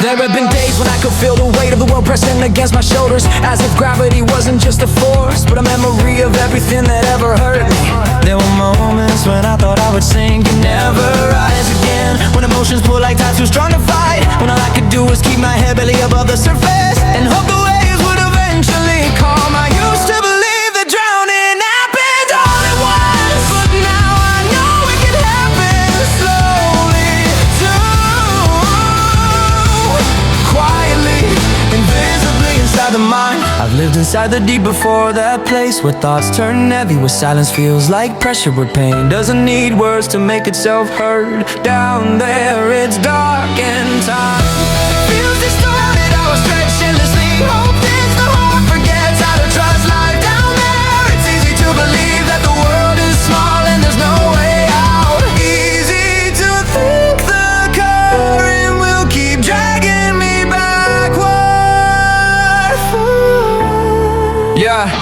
There have been days when I could feel the weight of the world pressing against my shoulders, as if gravity wasn't just a force, but a memory of everything that ever hurt me. There were moments when I thought I would sink and never rise again, when emotions pull like tides too strong to fight, when all I could do was keep my head barely above the surface and hope the waves would eventually calm. I used to believe that drowning happened all at once, but now I know it can happen slowly too, quietly, invisibly inside the mind. I've lived inside the deep before, that place where thoughts turn heavy, where silence feels like pressure, where pain doesn't need words to make itself heard. Down there it's dark and time feels distorted. I was stretched endlessly, hope is the heart forgets how to trust life down there. It's easy to believe that the world is small and there's no way out. Easy to think the current will keep dragging me backward. Yeah,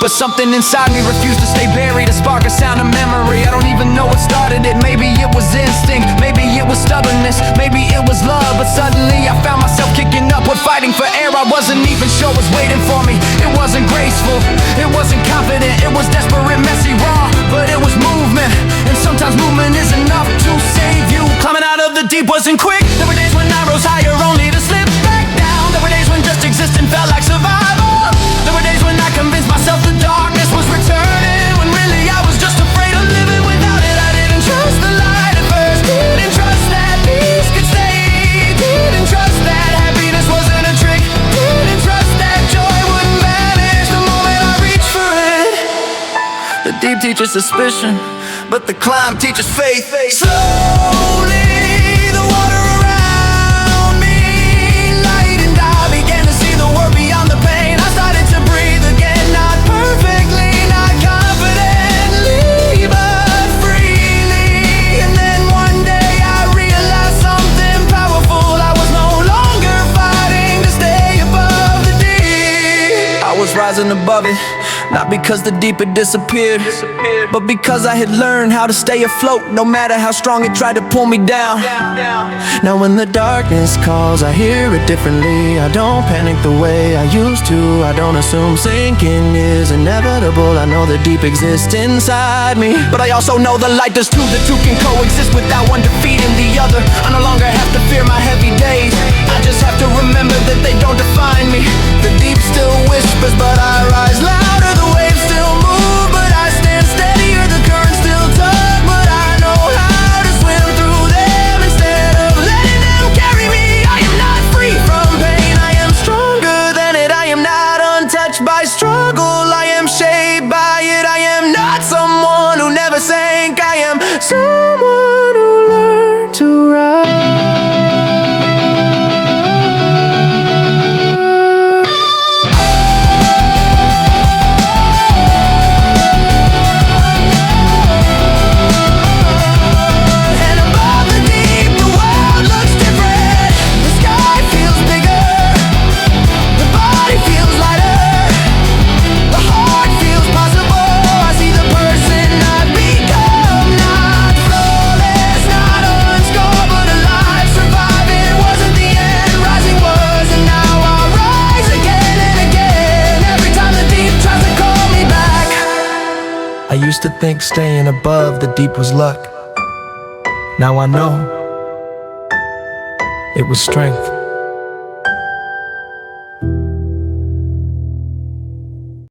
but something inside me refused to stay buried, a spark, a sound, a memory. I don't even know what started it. Maybe it was instinct, maybe it was stubbornness, maybe it was love. But suddenly I found myself kicking up, fighting for air I wasn't even sure was waiting for me. It wasn't graceful, it wasn't confident, it was desperate, messy, raw, but it was movement. And sometimes movement is enough to save you. Climbing out of the deep wasn't quick. There were days when I rose higher only to slip back down. There were days when just existing felt like survival. There were days when I convinced myself the darkness was returning, when really I was just afraid of living without it. I didn't trust the light at first, didn't trust that peace could stay, didn't trust that happiness wasn't a trick, didn't trust that joy wouldn't vanish the moment I reached for it. The deep teaches suspicion, but the climb teaches faith. Slowly the water around me lightened, I began to see the world beyond the pain. I started to breathe again, not perfectly, not confidently, but freely. And then one day I realized something powerful. I was no longer fighting to stay above the deep. I was rising above it, not because the deep had disappeared, but because I had learned how to stay afloat, no matter how strong it tried to pull me down. Now when the darkness calls, I hear it differently. I don't panic the way I used to. I don't assume sinking is inevitable. I know the deep exists inside me, but I also know the light does too. The two can coexist without one defeating the other. I no longer have to fear my heavy days, I just have to remember that they don't define me. The deep still whispers, but I rise louder. The waves still move, but I stand steadier. The current still tug, but I know how to swim through them instead of letting them carry me. I am not free from pain, I am stronger than it. I am not untouched by struggle, I am shaped by it. I am not someone who never sank, I am someone who learned to rise. I used to think staying above the deep was luck. Now I know it was strength.